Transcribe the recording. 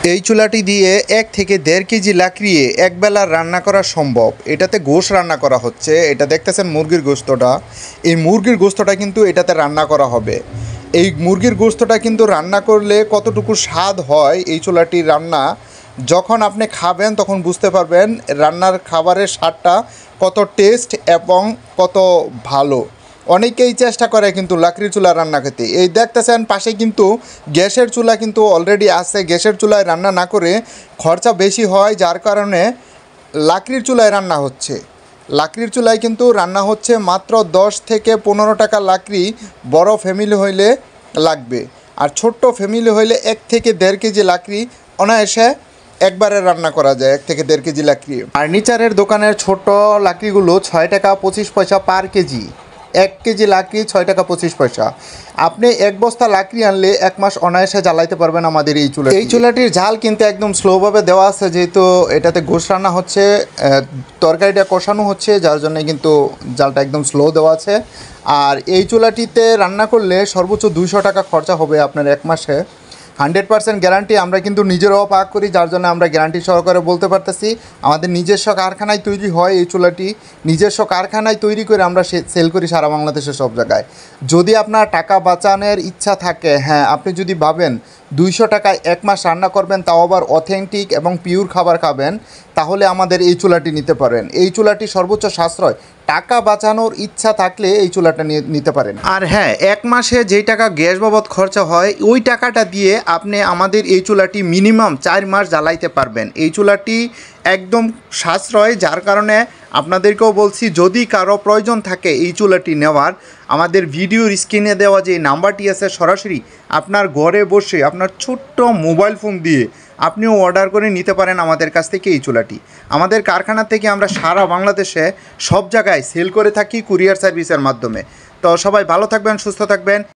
এই চুলাটি দিয়ে 1 থেকে 1.5 কেজি লাকড়ি একবেলা রান্না করা সম্ভব। এটাতে গোশ রান্না করা হচ্ছে। এটা দেখতেছেন মুরগির গোশতটা। এই মুরগির গোশতটা কিন্তু এটাতে রান্না করা হবে। এই মুরগির গোশতটা কিন্তু রান্না করলে কতটুকু স্বাদ হয় এই চুলাটির রান্না যখন আপনি খাবেন তখন বুঝতে পারবেন রান্নার খাবারের স্বাদটা কত টেস্ট এবং কত ভালো। অনেকেই চেষ্টা করে কিন্তু লাকড়ির চুলা রান্না খেতে। এই দেখতেছেন পাশে কিন্তু গ্যাসের চুলা কিন্তু অলরেডি আছে। গ্যাসের চুলায় রান্না না করে খরচা বেশি হয়, যার কারণে লাকড়ির চুলায় রান্না হচ্ছে। লাকড়ির চুলায় কিন্তু রান্না হচ্ছে মাত্র 10 থেকে 15 টাকা লাকড়ি বড় ফ্যামিলি হইলে লাগবে, আর ছোট্ট ফ্যামিলি হইলে 1 থেকে 1.5 কেজি লাকড়ি অনায়াসে একবারে রান্না করা যায়। 1 থেকে 1.5 কেজি লাকড়ি। ফার্নিচারের দোকানের ছোট লাকড়িগুলো 6 টাকা 25 পয়সা পার কেজি। 1 কেজি লাকড়ি 6 টাকা 25 পয়সা। আপনি 1 বস্তা লাকড়ি আনলে 1 মাস অনায়াসে জ্বালাইতে পারবেন আমাদের এই চুলা। এই চুলাটির ঝাল কিন্তু একদম স্লোভাবে দেওয়া আছে, যেহেতু এটাতে গোশ রান্না হচ্ছে, তরকারিটা কষানো হচ্ছে, যার জন্য কিন্তু জালটা একদম স্লো দেওয়া আছে। আর এই চুলাটিতে রান্না করলে সর্বোচ্চ 200 টাকা খরচা হবে আপনার 1 মাসে। 100% গ্যারান্টি। আমরা কিন্তু নিজেরাও পাক করি, যার জন্য আমরা গ্যারান্টি সহকারে বলতে পারতেছি। আমাদের নিজস্ব কারখানায় তৈরি হয় এই চুলাটি। নিজস্ব কারখানায় তৈরি করে আমরা সেল করি সারা বাংলাদেশের সব জায়গায়। যদি আপনার টাকা বাঁচানোর ইচ্ছা থাকে, হ্যাঁ, আপনি যদি ভাবেন 200 টাকায় 1 মাস রান্না করবেন, তাও আবার অথেন্টিক এবং পিওর খাবার খাবেন, তাহলে আমাদের এই চুলাটি নিতে পারেন। এই চুলাটি সর্বোচ্চ সাশ্রয়। টাকা বাঁচানোর ইচ্ছা থাকলে এই চুলাটা নিতে পারেন। আর হ্যাঁ, 1 মাসে যেই টাকা গ্যাস বাবদ খরচা হয় ওই টাকাটা দিয়ে আপনি আমাদের এই চুলাটি মিনিমাম 4 মাস জ্বালাইতে পারবেন। এই চুলাটি একদম সাশ্রয়, যার কারণে আপনাদেরকেও বলছি যদি কারো প্রয়োজন থাকে এই চুলাটি নেওয়ার, আমাদের ভিডিওর স্ক্রিনে দেওয়া যে নাম্বারটি আছে সরাসরি আপনার ঘরে বসে আপনার ছোট্ট মোবাইল ফোন দিয়ে আপনিও অর্ডার করে নিতে পারেন আমাদের কাছ থেকে এই চুলাটি। আমাদের কারখানা থেকে আমরা সারা বাংলাদেশে সব জায়গায় সেল করে থাকি কুরিয়ার সার্ভিসের মাধ্যমে। তো সবাই ভালো থাকবেন, সুস্থ থাকবেন।